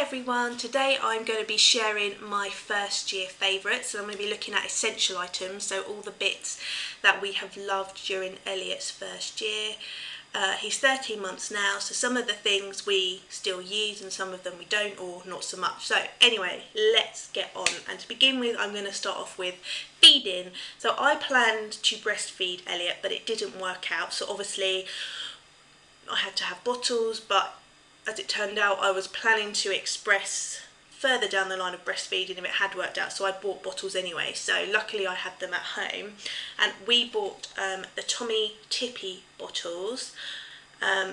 everyone, today I'm going to be sharing my first year favourites, and I'm going to be looking at essential items, so all the bits that we have loved during Elliot's first year. He's 13 months now, so some of the things we still use and some of them we don't, or not so much. So anyway, let's get on. And to begin with, I'm going to start off with feeding. So I planned to breastfeed Elliot, but it didn't work out, so obviously I had to have bottles, but as it turned out, I was planning to express further down the line of breastfeeding if it had worked out, so I bought bottles anyway. So luckily I had them at home, and we bought the Tommy Tippy bottles.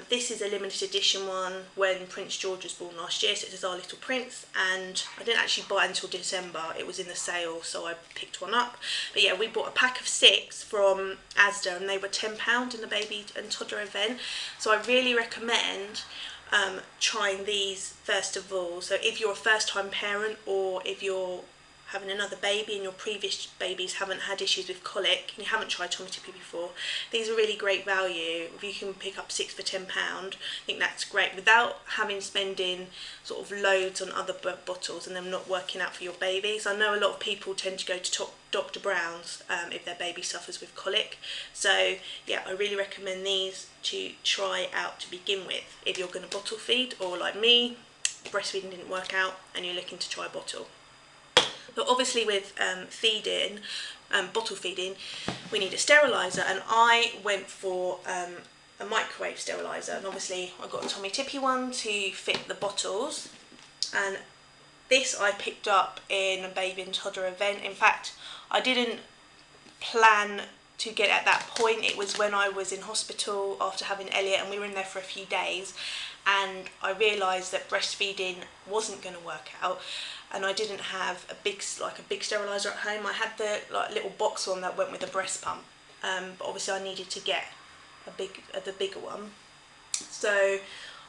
This is a limited edition one when Prince George was born last year, so it is our little prince, and I didn't actually buy it until December. It was in the sale, so I picked one up. But yeah, we bought a pack of 6 from Asda, and they were £10 in the baby and toddler event, so I really recommend trying these first of all. So if you're a first time parent, or if you're having another baby and your previous babies haven't had issues with colic and you haven't tried Tommy Tippy before, these are really great value. If you can pick up 6 for £10, I think that's great, without spending sort of loads on other bottles and them not working out for your babies. I know a lot of people tend to go to Dr. Brown's if their baby suffers with colic, so yeah, I really recommend these to try out to begin with if you're going to bottle feed, or like me, breastfeeding didn't work out and you're looking to try a bottle. But obviously with feeding, bottle feeding, we need a steriliser, and I went for a microwave steriliser, and obviously I got a Tommy Tippy one to fit the bottles, and this I picked up in a baby and toddler event. In fact, I didn't plan to get at that point. It was when I was in hospital after having Elliot, and we were in there for a few days, and I realised that breastfeeding wasn't going to work out, and I didn't have a big steriliser at home. I had the little box one that went with the breast pump, but obviously I needed to get the bigger one. So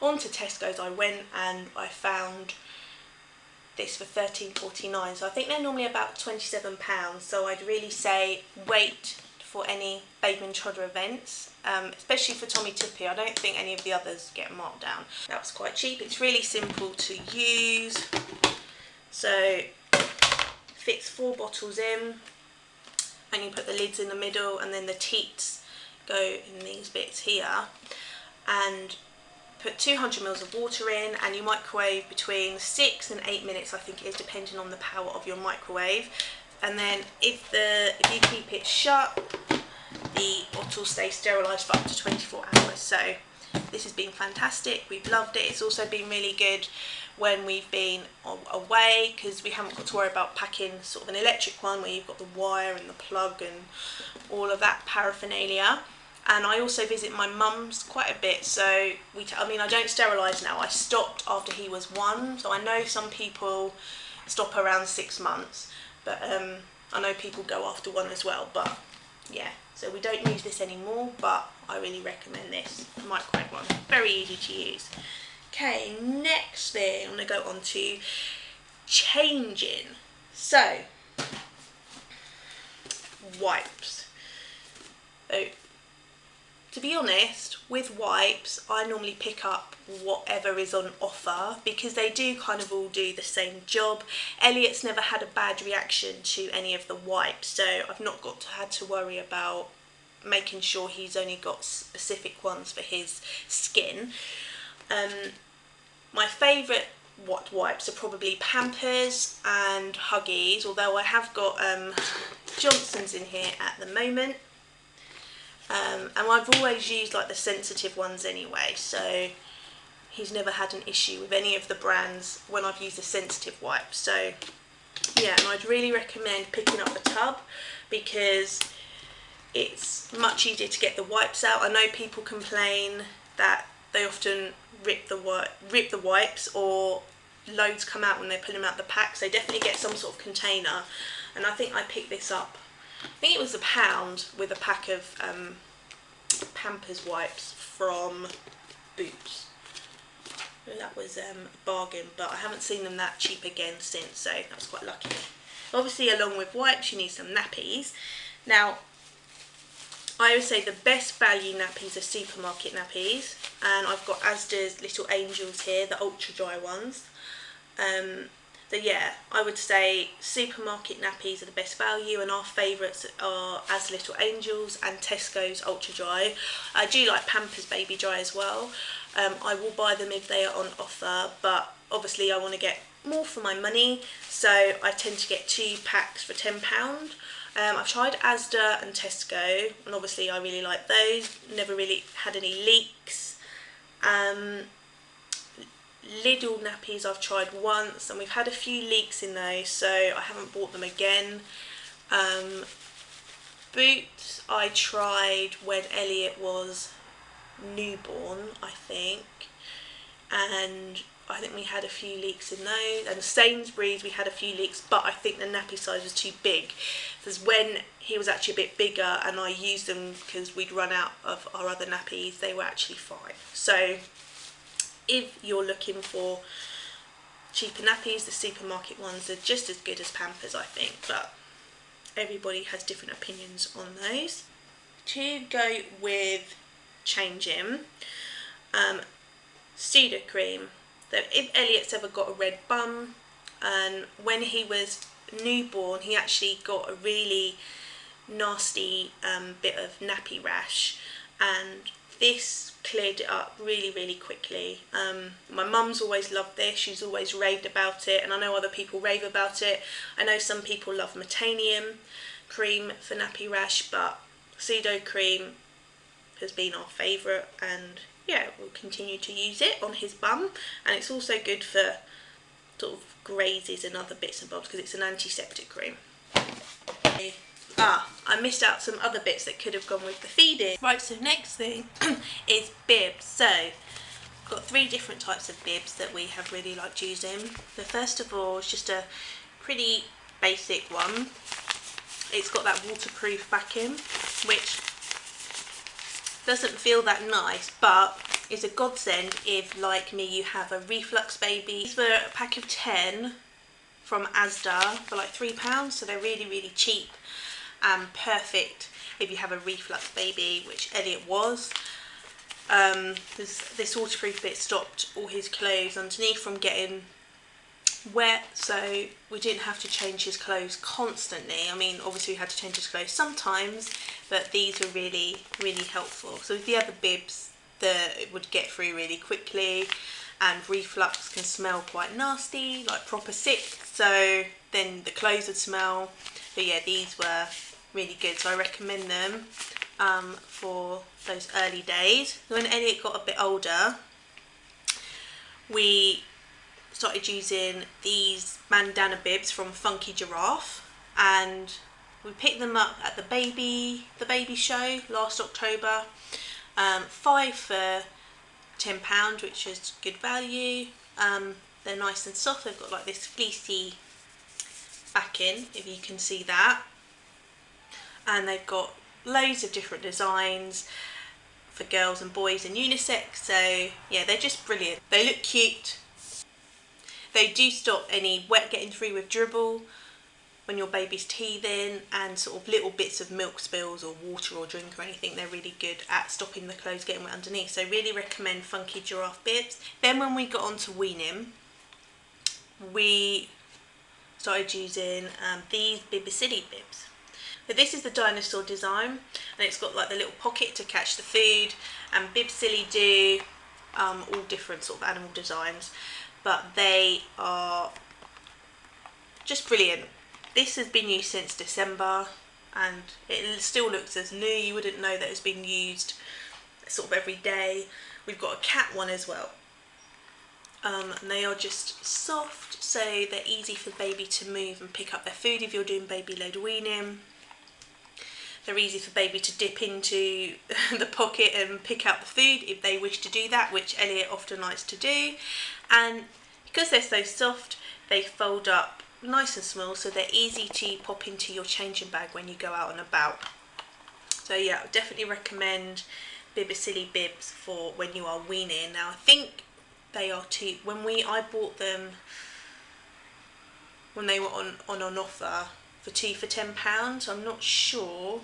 on to Tesco's I went, and I found this for £13.49. So I think they're normally about £27. So I'd really say wait for any baby and toddler events, especially for Tommy Tippy. I don't think any of the others get marked down. That was quite cheap. It's really simple to use. So fits 4 bottles in, and you put the lids in the middle, and then the teats go in these bits here, and put 200 ml of water in, and you microwave between 6 and 8 minutes, I think it is, depending on the power of your microwave. And then if you keep it shut, the bottle stays sterilised for up to 24 hours. So this has been fantastic. We've loved it. It's also been really good when we've been away, because we haven't got to worry about packing sort of an electric one where you've got the wire and the plug and all of that paraphernalia. And I also visit my mum's quite a bit, so I don't sterilise now. I stopped after he was 1, so I know some people stop around 6 months, but I know people go after 1 as well. But yeah, so we don't use this anymore, but I really recommend this microwave one. Very easy to use. Okay, next thing, I'm going to go on to changing. So, wipes. So, to be honest, with wipes, I normally pick up whatever is on offer, because they do kind of all do the same job. Elliot's never had a bad reaction to any of the wipes, so I've not had to worry about making sure he's only got specific ones for his skin. My favourite wipes are probably Pampers and Huggies, although I have got Johnson's in here at the moment. And I've always used the sensitive ones anyway, so he's never had an issue with any of the brands when I've used the sensitive wipes. So yeah, and I'd really recommend picking up a tub, because it's much easier to get the wipes out. I know people complain that they often rip the wipes, or loads come out when they pull them out the pack, so definitely get some sort of container. And I think I picked this up, I think it was £1 with a pack of Pampers wipes from Boots. That was a bargain, but I haven't seen them that cheap again since, so that was quite lucky. Obviously, along with wipes, you need some nappies. Now, I would say the best value nappies are supermarket nappies, and I've got Asda's Little Angels here, the ultra dry ones. So yeah, I would say supermarket nappies are the best value, and our favourites are As Little Angels and Tesco's Ultra Dry. I do like Pampers Baby Dry as well. I will buy them if they are on offer, but obviously I want to get more for my money, so I tend to get 2 packs for £10. I've tried Asda and Tesco, and obviously I really like those. Never really had any leaks. Lidl nappies I've tried once, and we've had a few leaks in those, so I haven't bought them again. Boots I tried when Elliot was newborn, I think, and I think we had a few leaks in those. And Sainsbury's we had a few leaks, but I think the nappy size was too big, because when he was actually a bit bigger and I used them because we'd run out of our other nappies, they were actually fine. So if you're looking for cheaper nappies, the supermarket ones are just as good as Pampers, I think, but everybody has different opinions on those. To go with changing, pseudo cream. So if Elliot's ever got a red bum, and when he was newborn he actually got a really nasty bit of nappy rash, and this cleared it up really quickly. My mum's always loved this, she's always raved about it, and I know other people rave about it. I know some people love Metanium cream for nappy rash, but pseudo cream has been our favourite, and yeah, we'll continue to use it on his bum. And it's also good for sort of grazes and other bits and bobs because it's an antiseptic cream. I missed out some other bits that could have gone with the feeding. Right, so next thing is bibs. So I've got 3 different types of bibs that we have really liked using. The first of all is just a pretty basic one. It's got that waterproof backing, which doesn't feel that nice, but it's a godsend if, like me, you have a reflux baby. These were a pack of 10 from Asda for like £3, so they're really cheap and perfect if you have a reflux baby, which Elliot was. This waterproof bit stopped all his clothes underneath from getting wet, so we didn't have to change his clothes constantly. I mean, obviously we had to change his clothes sometimes, but these were really helpful. So with the other bibs, it would get through really quickly, and reflux can smell quite nasty, like proper sick, so then the clothes would smell. But yeah, these were really good, so I recommend them for those early days. When Elliot got a bit older, we started using these bandana bibs from Funky Giraffe, and we picked them up at the baby show last October. 5 for £10, which is good value. They're nice and soft, they've got like this fleecy backing, if you can see that, and they've got loads of different designs for girls and boys and unisex. So yeah, they're just brilliant. They look cute. They do stop any wet getting through with dribble when your baby's teething, and sort of little bits of milk spills or water or drink or anything. They're really good at stopping the clothes getting wet underneath, so really recommend Funky Giraffe bibs. Then when we got on to weaning, we started using these Bibicilli bibs. So this is the dinosaur design, and it's got like the little pocket to catch the food, and Bibicilli do all different sort of animal designs, but they are just brilliant. This has been used since December, and it still looks as new. You wouldn't know that it's been used sort of every day. We've got a cat one as well. And they are just soft, so they're easy for the baby to move and pick up their food if you're doing baby-led weaning. They're easy for baby to dip into the pocket and pick out the food if they wish to do that, which Elliot often likes to do. And because they're so soft, they fold up nice and small, so they're easy to pop into your changing bag when you go out and about. So yeah, I would definitely recommend Bibicilli bibs for when you are weaning. Now I think they are too, I bought them when they were on offer for 2 for £10. I'm not sure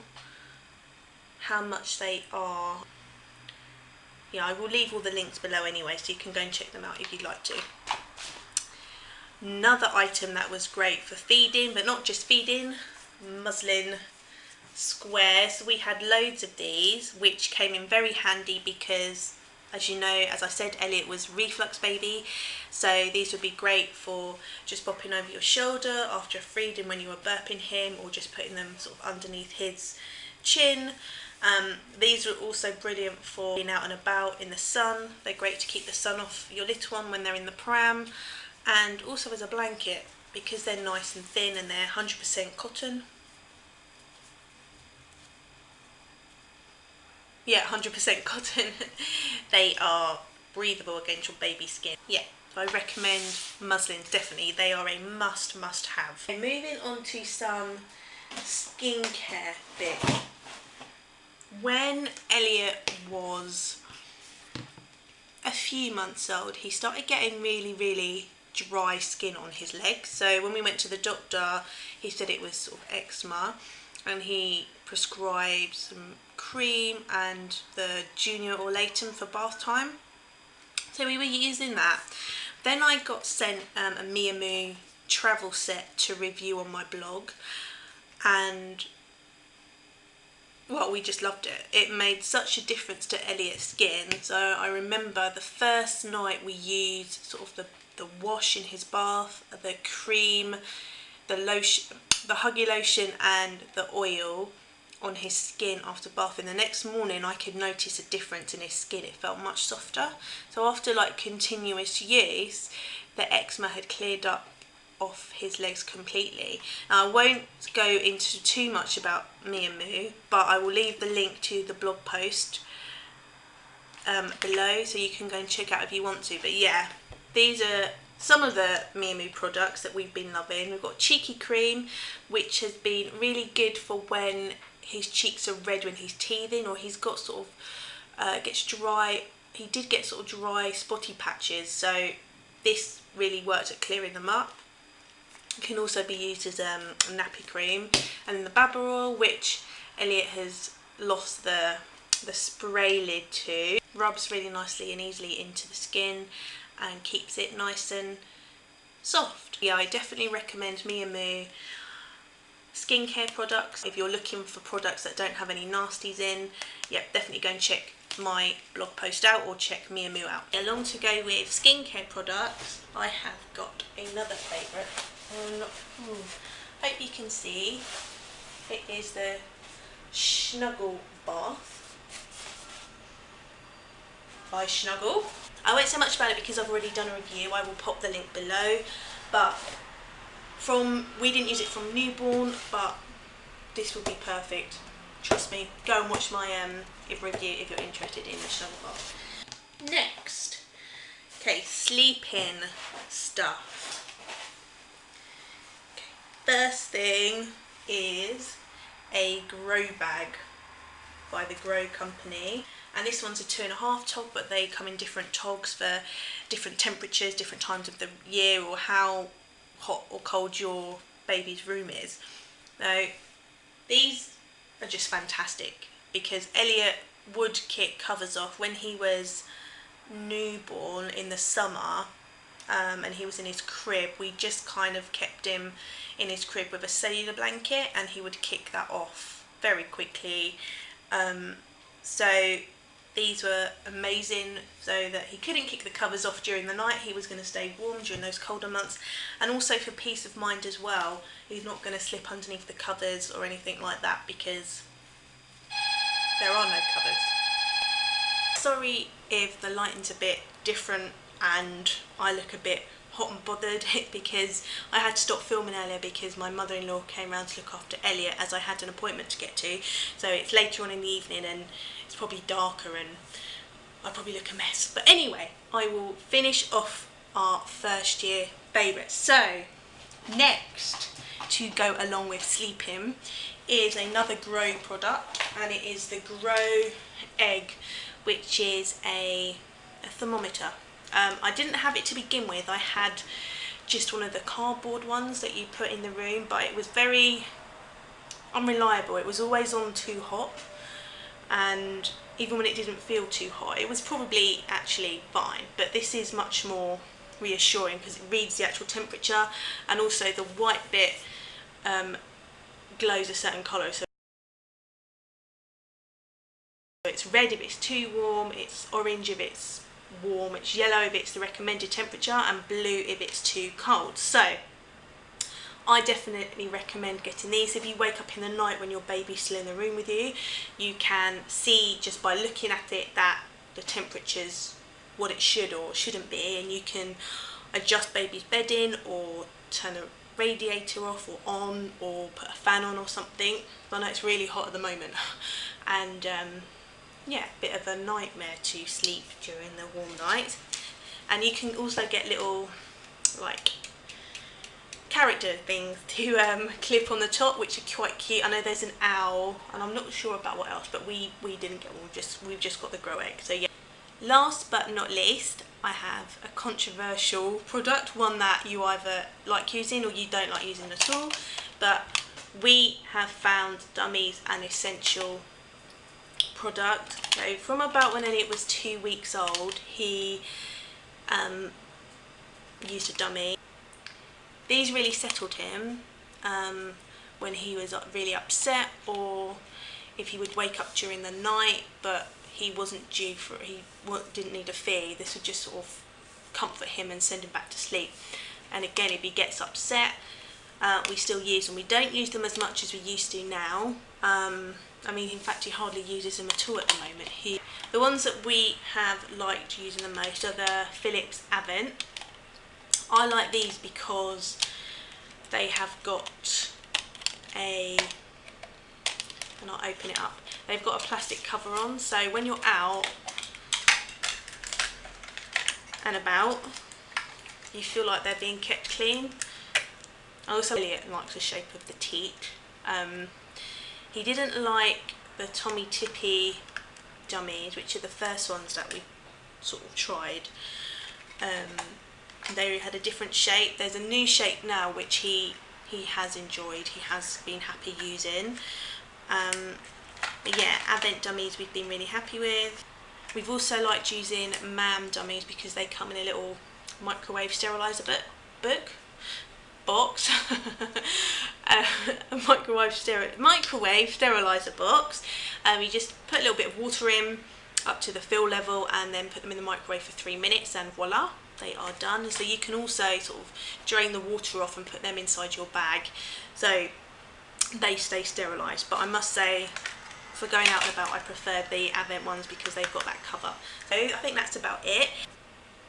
how much they are. Yeah, I will leave all the links below anyway, so you can go and check them out if you'd like to. Another item that was great for feeding, but not just feeding, muslin squares. We had loads of these, which came in very handy because, as you know, as I said, Elliot was reflux baby, so these would be great for just popping over your shoulder after feeding when you were burping him, or just putting them sort of underneath his chin. These are also brilliant for being out and about in the sun. They're great to keep the sun off your little one when they're in the pram, and also as a blanket because they're nice and thin and they're 100% cotton. Yeah, 100% cotton. They are breathable against your baby skin. Yeah, so I recommend muslins, definitely. They are a must have. Okay, moving on to some skincare bits. When Elliot was a few months old, he started getting really dry skin on his legs. So when we went to the doctor, he said it was sort of eczema, and he prescribed some cream and the Junior or Layton for bath time. So we were using that. Then I got sent a Miamoo travel set to review on my blog, and well, we just loved it. It made such a difference to Elliot's skin. So I remember the first night we used sort of the wash in his bath, the cream, the lotion, the Huggy lotion and the oil on his skin after bathing. The next morning I could notice a difference in his skin. It felt much softer. So after like continuous use, the eczema had cleared up off his legs completely. Now, I won't go into too much about Miamoo, but I will leave the link to the blog post below, so you can go and check out if you want to. But yeah, these are some of the Miamoo products that we've been loving. We've got Cheeky Cream, which has been really good for when his cheeks are red when he's teething, or he's got sort of gets dry. He did get sort of dry spotty patches, so this really worked at clearing them up. It can also be used as a nappy cream. And then the Baba Oil, which Elliot has lost the spray lid to, rubs really nicely and easily into the skin and keeps it nice and soft. Yeah, I definitely recommend Miamoo skincare products. If you're looking for products that don't have any nasties in, yeah, definitely go and check my blog post out or check Miamoo out. Along to go with skincare products, I have got another favourite. Hope you can see. It is the Shnuggle bath by Shnuggle. I won't say much about it because I've already done a review. I will pop the link below. But we didn't use it from newborn, but this will be perfect. Trust me. Go and watch my review if you're interested in the Shnuggle bath. Next, okay, sleeping stuff. First thing is a grow bag by the Grow company, and this one's a 2.5 tog, but they come in different togs for different temperatures, different times of the year, or how hot or cold your baby's room is. Now these are just fantastic because Elliot would kick covers off when he was newborn in the summer. And he was in his crib. We just kind of kept him in his crib with a cellular blanket, and he would kick that off very quickly. So these were amazing, so that he couldn't kick the covers off during the night. He was going to stay warm during those colder months, and also for peace of mind as well. He's not going to slip underneath the covers or anything like that because there are no covers. Sorry if the lighting's a bit different and I look a bit hot and bothered because I had to stop filming earlier because my mother-in-law came round to look after Elliot as I had an appointment to get to. So it's later on in the evening and it's probably darker and I probably look a mess. But anyway, I will finish off our first year favourites. So next, to go along with sleeping, is another Grow product, and it is the Grow Egg, which is a thermometer. I didn't have it to begin with. I had just one of the cardboard ones that you put in the room, but it was very unreliable. It was always on too hot, and even when it didn't feel too hot, it was probably actually fine. But this is much more reassuring because it reads the actual temperature, and also the white bit glows a certain colour. So it's red if it's too warm, it's orange if it's warm, it's yellow if it's the recommended temperature, and blue if it's too cold. So I definitely recommend getting these. If you wake up in the night when your baby's still in the room with you, you can see just by looking at it that the temperature's what it should or shouldn't be, and you can adjust baby's bedding or turn a radiator off or on, or put a fan on or something. I know it's really hot at the moment and yeah, a bit of a nightmare to sleep during the warm night. And you can also get little like character things to clip on the top, which are quite cute. I know there's an owl, and I'm not sure about what else, but we didn't get one, we've just got the grow egg. So yeah. Last but not least, I have a controversial product, one that you either like using or you don't like using at all, but we have found Dummies an essential product. So from about when Elliot was 2 weeks old, he used a dummy. These really settled him when he was really upset, or if he would wake up during the night but he wasn't due for, he didn't need a feed. This would just sort of comfort him and send him back to sleep. And again, if he gets upset, we still use them. We don't use them as much as we used to now. I mean, in fact, he hardly uses them at all at the moment. The ones that we have liked using the most are the Philips Avent. I like these because they have got a, and I'll open it up, they've got a plastic cover on, so when you're out and about, you feel like they're being kept clean. I also really likes the shape of the teat. He didn't like the Tommy Tippy dummies, which are the first ones that we sort of tried. They had a different shape. There's a new shape now which he has enjoyed, he has been happy using. But yeah, Avent dummies we've been really happy with. We've also liked using Miamoo dummies because they come in a little microwave steriliser box. A microwave steriliser box. You just put a little bit of water in up to the fill level and then put them in the microwave for 3 minutes, and voila, they are done. So you can also sort of drain the water off and put them inside your bag, so they stay sterilised. But I must say, for going out and about, I prefer the Avent ones because they've got that cover. So I think that's about it.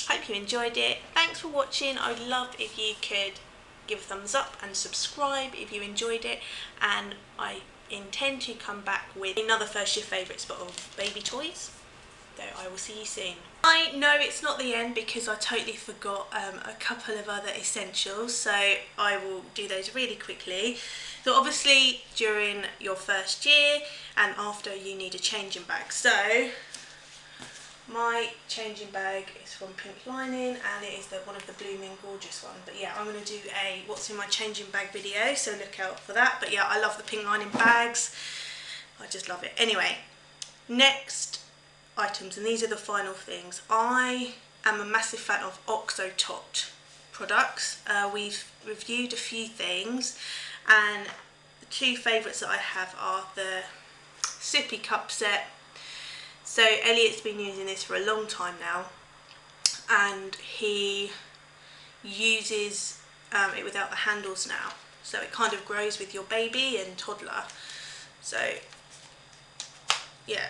Hope you enjoyed it. Thanks for watching. I'd love if you could give a thumbs up and subscribe if you enjoyed it, and I intend to come back with another first year favourites but of baby toys. So I will see you soon. I know it's not the end because I totally forgot a couple of other essentials, so I will do those really quickly. So obviously during your first year and after, you need a changing bag. So my changing bag is from Pink Lining, and it is one of the Blooming Gorgeous one. But yeah, I'm going to do a what's in my changing bag video, so look out for that. But yeah, I love the Pink Lining bags. I just love it. Anyway, next items, and these are the final things. I am a massive fan of OXO Tot products. We've reviewed a few things, and the two favourites that I have are the sippy cup set. So Elliot's been using this for a long time now, and he uses it without the handles now, so it kind of grows with your baby and toddler. So yeah,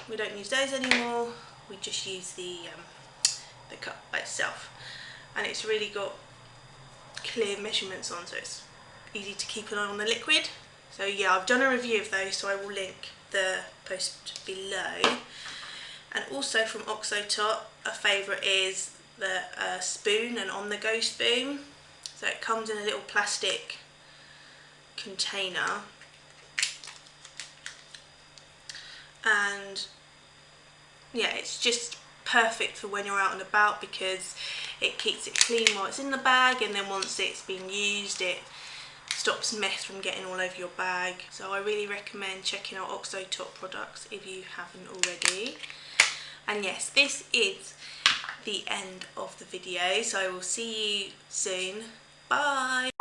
we don't use those anymore, we just use the cup by itself, and it's really got clear measurements on, so it's easy to keep an eye on the liquid. So yeah, I've done a review of those, so I will link the post below. And also from OXO Tot, a favourite is the spoon, an on-the-go spoon. So it comes in a little plastic container, and yeah, it's just perfect for when you're out and about because it keeps it clean while it's in the bag, and then once it's been used, it stops mess from getting all over your bag. So I really recommend checking out OXO Tot products if you haven't already. And yes, this is the end of the video, so I will see you soon. Bye!